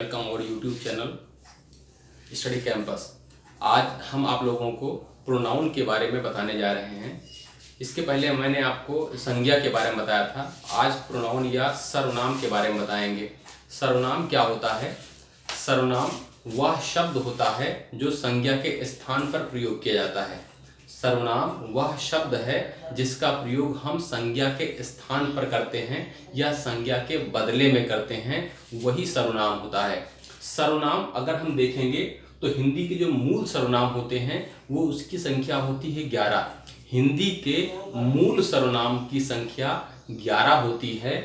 Welcome और YouTube channel study campus. आज हम आप लोगों को प्रोनाउन के बारे में बताने जा रहे हैं। इसके पहले मैंने आपको संज्ञा के बारे में बताया था। आज प्रोनाउन या सर्वनाम के बारे में बताएंगे। सर्वनाम क्या होता है? सर्वनाम वह शब्द होता है जो संज्ञा के स्थान पर प्रयोग किया जाता है। सर्वनाम वह शब्द है जिसका प्रयोग हम संज्ञा के स्थान पर करते हैं या संज्ञा के बदले में करते हैं, वही सर्वनाम होता है। सर्वनाम अगर हम देखेंगे तो हिंदी के जो मूल सर्वनाम होते हैं वो उसकी संख्या होती है 11। हिंदी के मूल सर्वनाम की संख्या 11 होती है।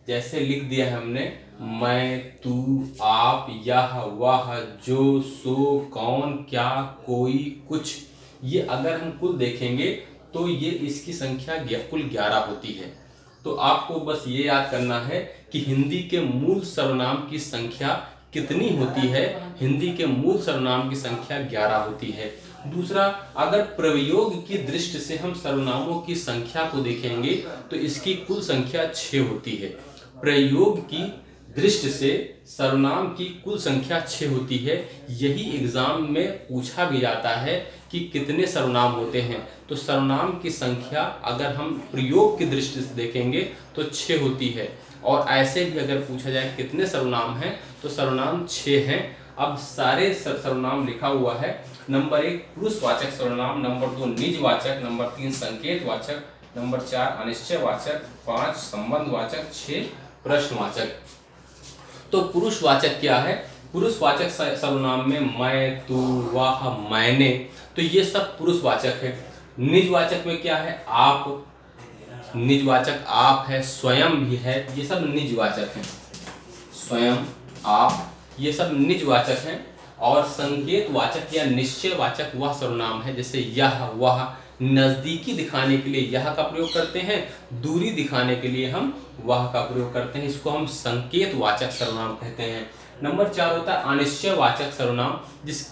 जैसे लिख दिया है हमने, मैं, तू, आप, यह, वह, जो, सो, कौन, क्या, कोई, कुछ। ये अगर हम कुल देखेंगे तो ये इसकी संख्या कुल 11 होती है। तो आपको बस ये याद करना है कि हिंदी के मूल सर्वनाम की संख्या कितनी होती है। हिंदी के मूल सर्वनाम की संख्या 11 होती है। दूसरा, अगर प्रयोग की दृष्टि से हम सर्वनामों की संख्या को देखेंगे तो इसकी कुल संख्या 6 होती है। प्रयोग की दृष्टि से सर्वनाम की कुल संख्या 6 होती है। यही एग्जाम में पूछा भी जाता है कि कितने सर्वनाम होते हैं। तो सर्वनाम की संख्या अगर हम प्रयोग की दृष्टि से देखेंगे तो 6 होती है। और ऐसे भी अगर पूछा जाए कितने सर्वनाम हैं तो सर्वनाम 6 हैं। अब सारे सर्वनाम लिखा हुआ है। नंबर 1 पुरुषवाचक सर्वनाम, नंबर 2 निजवाचक, नंबर 3 संकेतवाचक, नंबर 4 अनिश्चयवाचक, 5 संबंधवाचक, 6 प्रश्नवाचक। तो पुरुषवाचक क्या है? पुरुषवाचक सर्वनाम में मैं, तू, वह, मैंने, तो ये सब पुरुषवाचक है। निजवाचक में क्या है? आप, निजवाचक आप है, स्वयं भी है, ये सब निजवाचक हैं। स्वयं, आप, ये सब निजवाचक हैं। और संकेतवाचक या निश्चयवाचक वह सर्वनाम है, जैसे यह, वह, नजदीकी दिखाने के लिए यह का प्रयोग करते हैं, दूरी दिखाने के लिए हम वह का प्रयोग करते हैं। इसको हम संकेतवाचक सर्वनाम कहते हैं। नंबर 4 होता है अनिश्चयवाचक सर्वनाम,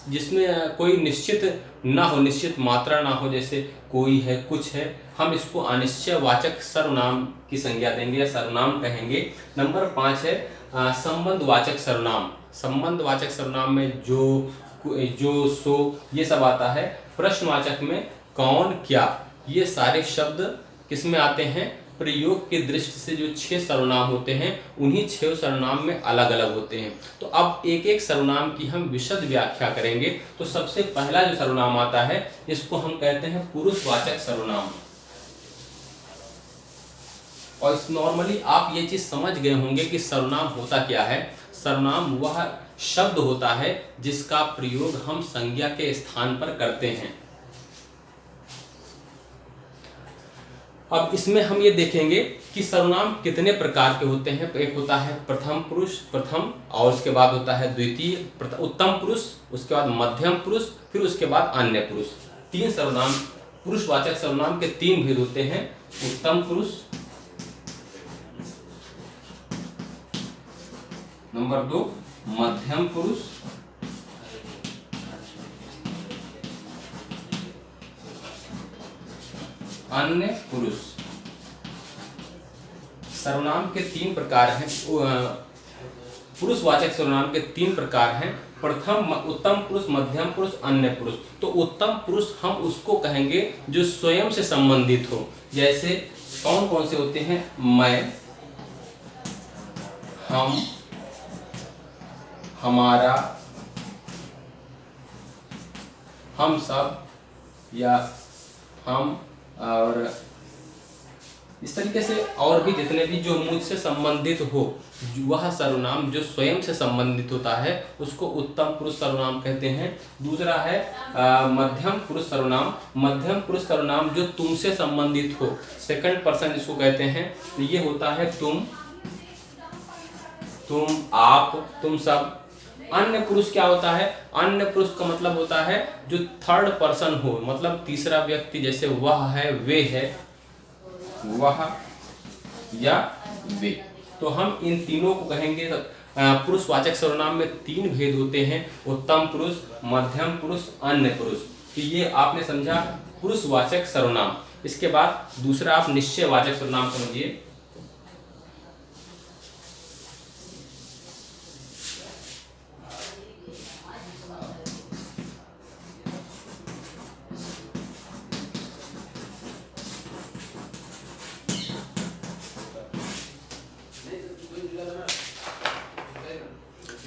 जिसमें कोई निश्चित ना हो, निश्चित मात्रा ना हो, जैसे कोई है, कुछ है, हम इसको अनिश्चयवाचक सर्वनाम की संज्ञा देंगे या सर्वनाम कहेंगे। नंबर 5 है संबंधवाचक सर्वनाम। संबंधवाचक सर्वनाम में जो, सो, ये सब आता है। प्रश्नवाचक में कौन, क्या, ये सारे शब्द किसमें आते हैं? प्रयोग की दृष्टि से जो 6 सर्वनाम होते हैं उन्हीं 6 सर्वनाम में अलग अलग होते हैं। तो अब एक एक सर्वनाम की हम विशद व्याख्या करेंगे। तो सबसे पहला जो सर्वनाम आता है इसको हम कहते हैं पुरुषवाचक सर्वनाम। और नॉर्मली आप ये चीज समझ गए होंगे कि सर्वनाम होता क्या है। सर्वनाम वह शब्द होता है जिसका प्रयोग हम संज्ञा के स्थान पर करते हैं। अब इसमें हम ये देखेंगे कि सर्वनाम कितने प्रकार के होते हैं। एक होता है प्रथम पुरुष, प्रथम, और उसके बाद होता है द्वितीय, उत्तम पुरुष, उसके बाद मध्यम पुरुष, फिर उसके बाद अन्य पुरुष। 3 सर्वनाम, पुरुषवाचक सर्वनाम के 3 भेद होते हैं। उत्तम पुरुष, नंबर 2 मध्यम पुरुष, अन्य पुरुष। सर्वनाम के 3 प्रकार हैं। पुरुषवाचक सर्वनाम के 3 प्रकार हैं। प्रथम उत्तम पुरुष, मध्यम पुरुष, अन्य पुरुष। तो उत्तम पुरुष हम उसको कहेंगे जो स्वयं से संबंधित हो। जैसे कौन कौन से होते हैं? मैं, हम, हमारा, हम सब, या हम, और इस तरीके से और भी जितने भी जो मुझसे संबंधित हो, वह सर्वनाम जो स्वयं से संबंधित होता है उसको उत्तम पुरुष सर्वनाम कहते हैं। दूसरा है मध्यम पुरुष सर्वनाम। मध्यम पुरुष सर्वनाम जो तुमसे संबंधित हो, सेकंड पर्सन इसको कहते हैं। तो ये होता है तुम, आप, तुम सब। अन्य पुरुष क्या होता है? अन्य पुरुष का मतलब होता है जो थर्ड पर्सन हो, मतलब तीसरा व्यक्ति, जैसे वह है, वे है, वह या वे। तो हम इन तीनों को कहेंगे। पुरुषवाचक सर्वनाम में 3 भेद होते हैं, उत्तम पुरुष, मध्यम पुरुष, अन्य पुरुष। तो ये आपने समझा पुरुषवाचक सर्वनाम। इसके बाद दूसरा आप निश्चयवाचक सर्वनाम समझिए।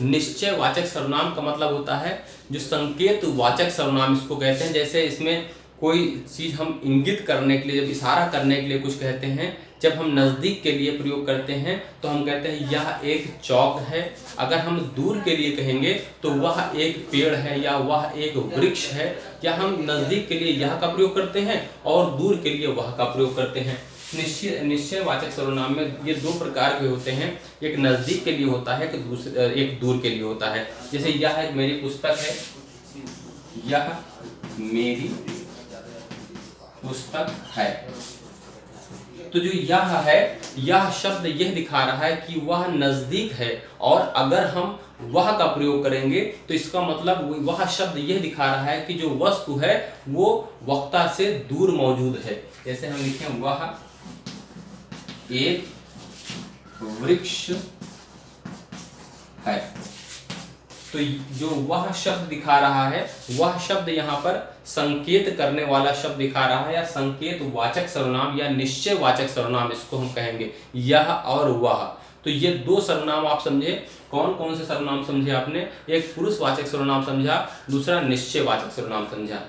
निश्चयवाचक सर्वनाम का मतलब होता है जो संकेत वाचक सर्वनाम इसको कहते हैं। जैसे इसमें कोई चीज़ हम इंगित करने के लिए, जब इशारा करने के लिए कुछ कहते हैं, जब हम नज़दीक के लिए प्रयोग करते हैं तो हम कहते हैं यह एक चौक है। अगर हम दूर के लिए कहेंगे तो वह एक पेड़ है या वह एक वृक्ष है। या हम नज़दीक के लिए यह का प्रयोग करते हैं और दूर के लिए वह का प्रयोग करते हैं। निश्चयवाचक सर्वनाम में ये दो प्रकार के होते हैं, एक नज़दीक के लिए होता है, एक दूर के लिए होता है। जैसे यह एक मेरी पुस्तक है, यह मेरी पुस्तक है। तो जो यह है, यह शब्द यह दिखा रहा है कि वह नज़दीक है, और अगर हम वह का प्रयोग करेंगे तो इसका मतलब वह शब्द यह दिखा रहा है कि जो वस्तु है वो वक्ता से दूर मौजूद है। जैसे हम लिखें वह एक वृक्ष है, तो जो वह शब्द दिखा रहा है, वह शब्द यहाँ पर संकेत करने वाला शब्द दिखा रहा है, या संकेत वाचक सर्वनाम या निश्चयवाचक सर्वनाम इसको हम कहेंगे, यह और वह। तो ये दो सर्वनाम आप समझे। कौन कौन से सर्वनाम समझे आपने? एक पुरुषवाचक सर्वनाम समझा, दूसरा निश्चयवाचक सर्वनाम समझा।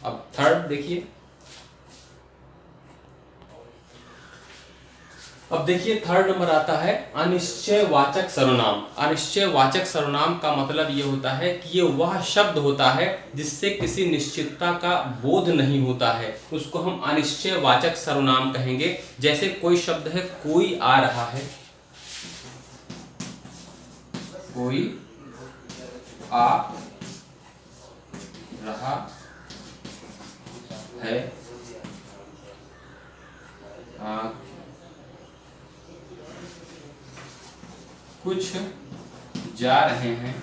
अब थर्ड देखिए, अब देखिए थर्ड नंबर आता है अनिश्चयवाचक सर्वनाम। अनिश्चयवाचक सर्वनाम का मतलब ये होता है कि ये वह शब्द होता है जिससे किसी निश्चितता का बोध नहीं होता है, उसको हम अनिश्चयवाचक सर्वनाम कहेंगे। जैसे कोई शब्द है, कोई आ रहा है, कोई आ रहा है, कुछ जा रहे हैं।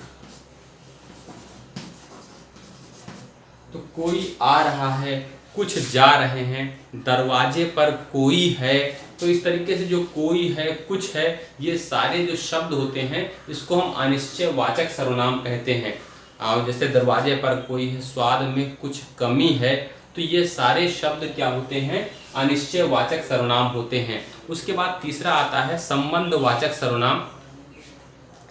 तो कोई आ रहा है, कुछ जा रहे हैं, दरवाजे पर कोई है। तो इस तरीके से जो कोई है, कुछ है, ये सारे जो शब्द होते हैं इसको हम अनिश्चयवाचक सर्वनाम कहते हैं। और जैसे दरवाजे पर कोई है, स्वाद में कुछ कमी है, तो ये सारे शब्द क्या होते हैं? अनिश्चयवाचक सर्वनाम होते हैं। उसके बाद तीसरा आता है संबंधवाचक सर्वनाम।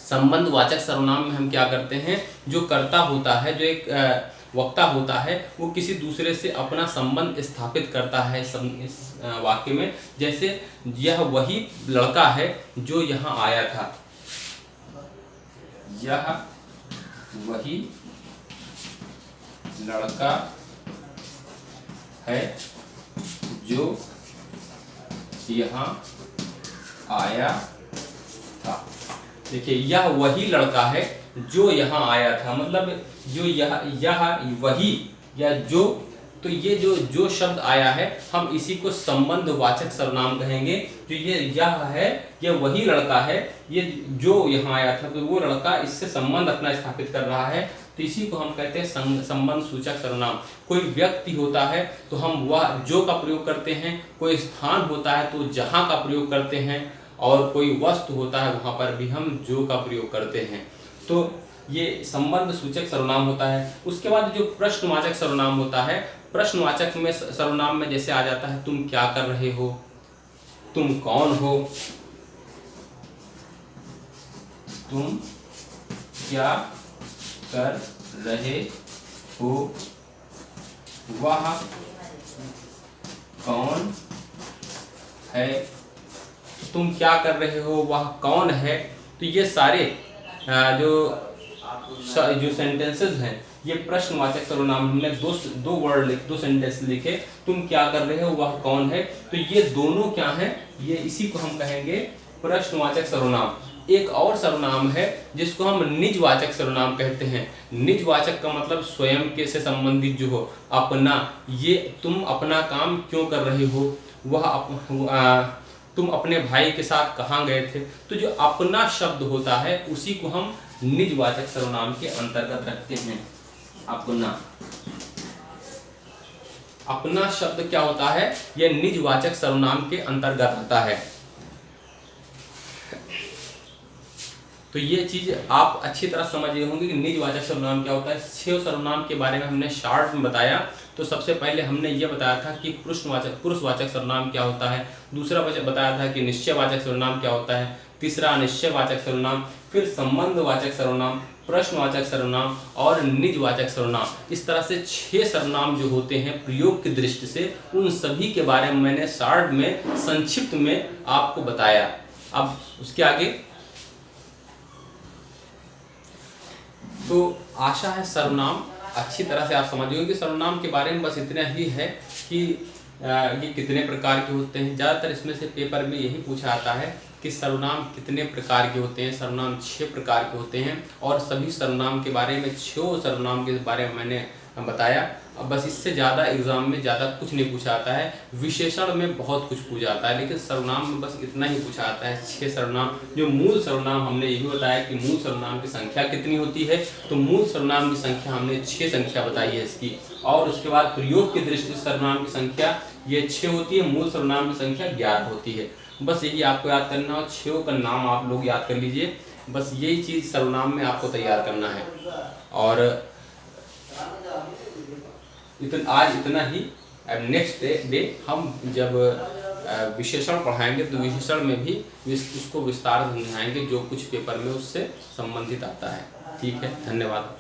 संबंधवाचक सर्वनाम में हम क्या करते हैं, जो कर्ता होता है, जो एक वक्ता होता है, वो किसी दूसरे से अपना संबंध स्थापित करता है इस वाक्य में। जैसे यह वही लड़का है जो यहाँ आया था, यह वही लड़का है जो यहाँ आया था। देखिए, यह वही लड़का है जो यहाँ आया था, मतलब जो यह वही या जो, तो ये जो शब्द आया है हम इसी को संबंधवाचक सर्वनाम कहेंगे। जो ये यह है, ये वही लड़का है, ये जो यहाँ आया था, तो वो लड़का इससे संबंध अपना स्थापित कर रहा है, तो इसी को हम कहते हैं संबंध सूचक सर्वनाम। कोई व्यक्ति होता है तो हम वह जो का प्रयोग करते हैं, कोई स्थान होता है तो जहाँ का प्रयोग करते हैं, और कोई वस्तु होता है वहाँ पर भी हम जो का प्रयोग करते हैं। तो ये संबंध सूचक सर्वनाम होता है। उसके बाद जो प्रश्नवाचक सर्वनाम होता है, प्रश्नवाचक में सर्वनाम में जैसे आ जाता है तुम क्या कर रहे हो, तुम कौन हो, तुम क्या कर रहे हो, वह कौन है, तुम क्या कर रहे हो, वह कौन है। तो ये सारे जो सेंटेंसेस हैं, ये प्रश्नवाचक सर्वनाम। हमने दो सेंटेंस लिखे, तुम क्या कर रहे हो, वह कौन है, तो ये दोनों क्या हैं, ये इसी को हम कहेंगे प्रश्नवाचक सर्वनाम। एक और सर्वनाम है जिसको हम निजवाचक सर्वनाम कहते हैं। निजवाचक का मतलब स्वयं के से संबंधित जो हो, अपना। ये तुम अपना काम क्यों कर रहे हो, तुम अपने भाई के साथ कहाँ गए थे। तो जो अपना शब्द होता है उसी को हम निजवाचक सर्वनाम के अंतर्गत रखते हैं। अपना शब्द क्या होता है, यह निजवाचक सर्वनाम के अंतर्गत आता है। तो ये चीज आप अच्छी तरह समझ गए होंगे कि निजवाचक सर्वनाम क्या होता है। 6 सर्वनाम के बारे में हमने शॉर्ट में बताया। तो सबसे पहले हमने ये बताया था कि पुरुषवाचक सर्वनाम क्या होता है, दूसरा बताया था कि निश्चयवाचक सर्वनाम क्या होता है, तीसरा अनिश्चयवाचक सर्वनाम, फिर संबंधवाचक सर्वनाम, प्रश्नवाचक सर्वनाम और निजवाचक सर्वनाम। इस तरह से 6 सर्वनाम जो होते हैं प्रयोग की दृष्टि से, उन सभी के बारे में मैंने शॉर्ट में, संक्षिप्त में आपको बताया। अब उसके आगे तो आशा है सर्वनाम अच्छी तरह से आप समझ गए कि सर्वनाम के बारे में बस इतना ही है कि ये कितने प्रकार के होते हैं। ज़्यादातर इसमें से पेपर में यही पूछा जाता है कि सर्वनाम कितने प्रकार के होते हैं। सर्वनाम 6 प्रकार के होते हैं और सभी सर्वनाम के बारे में 6 सर्वनाम के बारे में मैंने बताया। अब बस इससे ज़्यादा एग्जाम में ज़्यादा कुछ नहीं पूछा जाता है। विशेषण में बहुत कुछ पूछा जाता है, लेकिन सर्वनाम में बस इतना ही पूछा जाता है, 6 सर्वनाम। जो मूल सर्वनाम हमने ये भी बताया कि मूल सर्वनाम की संख्या कितनी होती है, तो मूल सर्वनाम की संख्या हमने 6 संख्या बताई है इसकी। और उसके बाद प्रयोग की दृष्टि से सर्वनाम की संख्या ये 6 होती है, मूल सर्वनाम की संख्या 11 होती है। बस यही आपको याद करना और 6 का नाम आप लोग याद कर लीजिए। बस यही चीज़ सर्वनाम में आपको तैयार करना है। और आज इतना ही। अब नेक्स्ट डे हम जब विशेषण पढ़ाएंगे तो विशेषण में भी उसको विस्तार समझाएंगे जो कुछ पेपर में उससे संबंधित आता है। ठीक है, धन्यवाद।